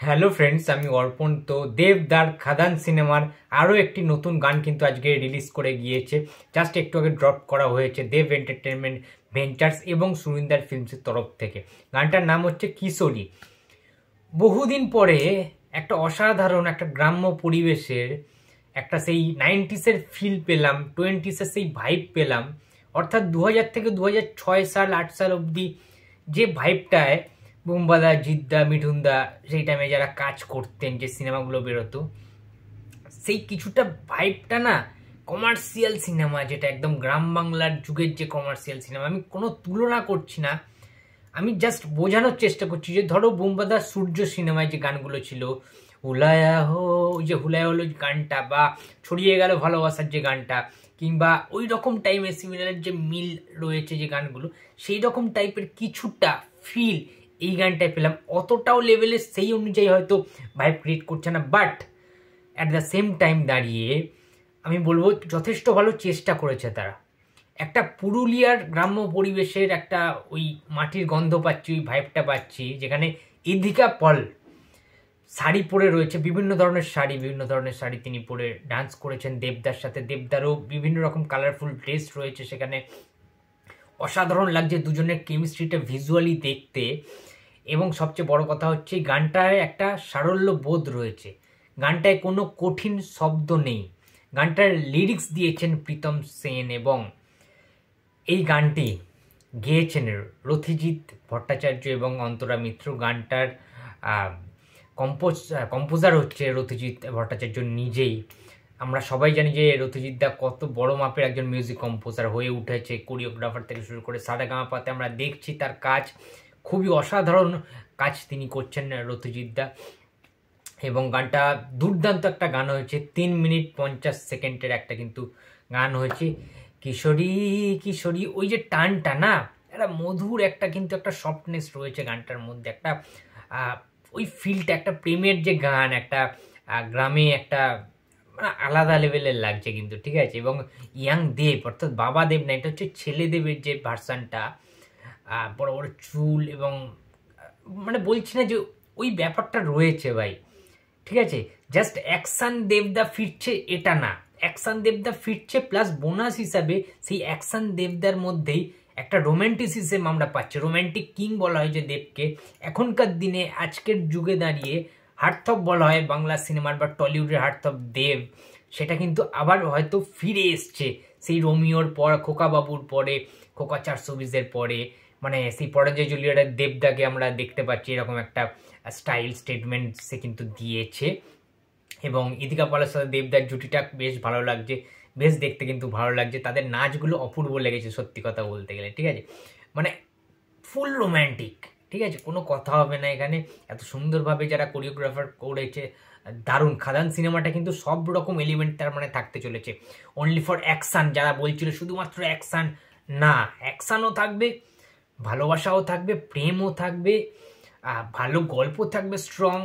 Hello friends, আমি অর্পণ। তো দেবদার খাদান সিনেমার আরও একটি নতুন গান কিন্তু আজকে রিলিজ করে গিয়েছে। জাস্ট একটু আগে ড্রপ করা হয়েছে দেব এন্টারটেনমেন্ট ভেঞ্চার্স এবং সুরিন্দার ফিল্মসের তরফ থেকে। গানটার নাম হচ্ছে কিশোরী। বহুদিন পরে একটা অসাধারণ একটা গ্রাম্য পরিবেশের একটা সেই 90s ফিল পেলাম, 20s সেই ভাইব পেলাম। অর্থাৎ 2000 থেকে 2006 সাল 8 সাল অবধি যে ভাইবটায় বুম্বাদা, জিদ্দা, মিঠুনদা সেই টাইমে যারা কাজ করতেন, যে সিনেমাগুলো বেরোতো, সেই কিছুটা ভাইবটা না কমার্শিয়াল সিনেমা, যেটা একদম গ্রাম বাংলার যুগের যে কমার্শিয়াল সিনেমা। আমি কোনো তুলনা করছি না, আমি জাস্ট বোঝানোর চেষ্টা করছি যে ধরো বুম্বাদা সূর্য সিনেমায় যে গানগুলো ছিল, হুলায়া হো, ওই যে হুলায়া হলো গানটা, বা ছড়িয়ে গেল ভালোবাসার যে গানটা, কিংবা ওই রকম টাইপের সিমিলার যে মিল রয়েছে যে গানগুলো, সেই রকম টাইপের কিছুটা ফিল এই গানটায় পেলাম। অতটাও লেভেলের সেই অনুযায়ী হয়তো ভাইব ক্রিয়েট করছে না, but at the same time দাঁড়িয়ে আমি বলবো যথেষ্ট ভালো চেষ্টা করেছে তারা। একটা পুরুলিয়ার গ্রাম্য পরিবেশের একটা ওই মাটির গন্ধ পাচ্ছি, ওই ভাইবটা পাচ্ছি, যেখানে ইদিকা পল শাড়ি পরে রয়েছে, বিভিন্ন ধরনের শাড়ি তিনি পরে ডান্স করেছেন দেবদার সাথে। দেবদারও বিভিন্ন রকম কালারফুল ড্রেস রয়েছে সেখানে। অসাধারণ লাগছে দুজনের কেমিস্ট্রিটা ভিজুয়ালি দেখতে। এবং সবচেয়ে বড় কথা হচ্ছে গানটায় একটা সারল্য বোধ রয়েছে, গানটায় কোনো কঠিন শব্দ নেই। গানটার লিরিক্স দিয়েছেন প্রীতম সেন এবং এই গানটি গেয়েছেন রথিজিৎ ভট্টাচার্য এবং অন্তরা মিত্র। গানটার কম্পোজার হচ্ছে রথিজিৎ ভট্টাচার্য নিজেই। আমরা সবাই জানি যে রথিজিৎ দা কত বড় মাপের একজন মিউজিক কম্পোজার হয়ে উঠেছে, কোরিওগ্রাফার থেকে শুরু করে সারেগামাপাতে আমরা দেখছি তার কাজ, খুবই অসাধারণ কাজ তিনি করছেন রথিজিৎ দা। এবং গানটা দুর্দান্ত একটা গান হয়েছে, 3 মিনিট 50 সেকেন্ডের একটা কিন্তু গান হয়েছে। কিশোরী কিশোরী, ওই যে টানটা না, একটা মধুর একটা কিন্তু একটা সফটনেস রয়েছে গানটার মধ্যে, একটা ওই ফিলটা, একটা প্রেমের যে গান, একটা গ্রামে একটা আলাদা লেভেলের লাগছে কিন্তু, ঠিক আছে। এবং ইয়াং দেব, অর্থাৎ বাবা দেব না, এটা হচ্ছে ছেলে দেবের যে ভার্সানটা, বড় বড় চুল, এবং মানে বলছি না যে ওই ব্যাপারটা রয়েছে ভাই, ঠিক আছে। জাস্ট অ্যাকশন দেবদা ফিরছে এটা না, অ্যাকশন দেবদা ফিরছে প্লাস বোনাস হিসাবে সেই অ্যাকশন দেবদার মধ্যেই একটা রোম্যান্টিসিজম আমরা পাচ্ছি। রোম্যান্টিক কিং বলা হয় যে দেবকে, এখনকার দিনে আজকের যুগে দাঁড়িয়ে হার্থব বলা হয় বাংলা সিনেমার বা টলিউডের হার্থব দেব। সেটা কিন্তু আবার হয়তো ফিরে এসছে সেই রোমিওর পর, খোকা বাবুর পরে, খোকা 420-এর পরে, মানে সেই পরাজয় জুলিয়েটের দেবদাকে আমরা দেখতে পাচ্ছি। এরকম একটা স্টাইল স্টেটমেন্ট সে কিন্তু দিয়েছে। এবং ইদিকা পালের সাথে দেবদার জুটিটা বেশ ভালো লাগছে, বেশ দেখতে কিন্তু ভালো লাগছে। তাদের নাচগুলো অপূর্ব লেগেছে সত্যি কথা বলতে গেলে, ঠিক আছে। মানে ফুল রোম্যান্টিক, ঠিক আছে, কোনো কথা হবে না এখানে। এত সুন্দরভাবে যারা কোরিওগ্রাফার করেছে, দারুণ। খাদান সিনেমাটা কিন্তু সব রকম এলিমেন্ট তার মানে থাকতে চলেছে। অনলি ফর অ্যাকশান, যারা বলছিল শুধুমাত্র অ্যাকশান, না, অ্যাকশানও থাকবে, ভালোবাসাও থাকবে, প্রেমও থাকবে, ভালো গল্প থাকবে স্ট্রং,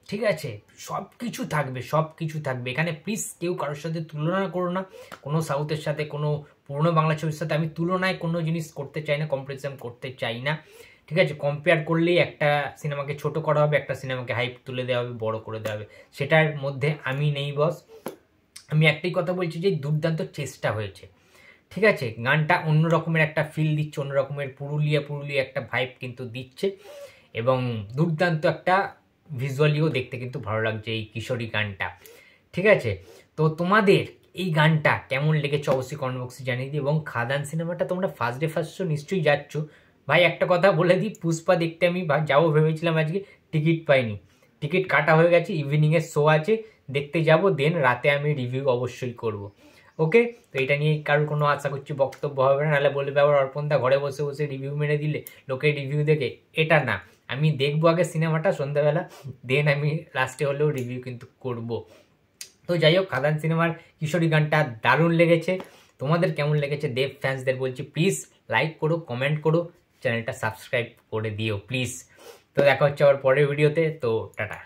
ঠিক আছে, সব কিছু থাকবে, সব কিছু থাকবে এখানে। প্লিজ কেউ কারোর সাথে তুলনা করো না, কোনো সাউথের সাথে, কোনো পুরনো বাংলা ছবির সাথে আমি তুলনায় কোনো জিনিস করতে চাই না, কম্পারিজন করতে চাই না, ঠিক আছে। কম্পেয়ার করলেই একটা সিনেমাকে ছোট করা হবে, একটা সিনেমাকে হাইপ তুলে দেওয়া হবে, বড় করে দেওয়া হবে, সেটার মধ্যে আমি নেই বস। আমি একটাই কথা বলছি যে দুর্দান্ত চেষ্টা হয়েছে, ঠিক আছে। গানটা অন্য রকমের একটা ফিল দিচ্ছে, অন্য রকমের পুরুলিয়া একটা ভাইব কিন্তু দিচ্ছে, এবং দুর্দান্ত একটা ভিজুয়ালিও দেখতে কিন্তু ভালো লাগছে এই কিশোরী গানটা, ঠিক আছে। তো তোমাদের এই গানটা কেমন লেগেছে অবশ্যই কমেন্ট বক্সে জানিয়ে দিই। এবং খাদান সিনেমাটা তোমরা ফার্স্ট ডে ফার্স্ট শো নিশ্চয়ই যাচ্ছ। ভাই একটা কথা বলে দিই, পুষ্পা দেখতে আমি যাবো ভেবেছিলাম, আজকে টিকিট পাইনি, টিকিট কাটা হয়ে গেছে, ইভিনিংয়ের শো আছে, দেখতে যাব, দেন রাতে আমি রিভিউ অবশ্যই করব। ওকে, তো এটা নিয়ে কারোর কোনো আশা করছি বক্তব্য হবে না, নাহলে বলবে আবার অর্পণদা ঘরে বসে বসে রিভিউ মেরে দিলে, লোকের রিভিউ দেখে। এটা না, আমি দেখবো আগে সিনেমাটা সন্ধ্যাবেলা, দেন আমি লাস্টে হলেও রিভিউ কিন্তু করব। তো যাই হোক, খাদান সিনেমার কিশোরী গানটা দারুণ লেগেছে। তোমাদের কেমন লেগেছে দেব ফ্যান্সদের বলছি, প্লিজ লাইক করো, কমেন্ট করো, চ্যানেলটা সাবস্ক্রাইব করে দিও প্লিজ। তো দেখা হচ্ছে আবার পরের ভিডিওতে, তো টাটা।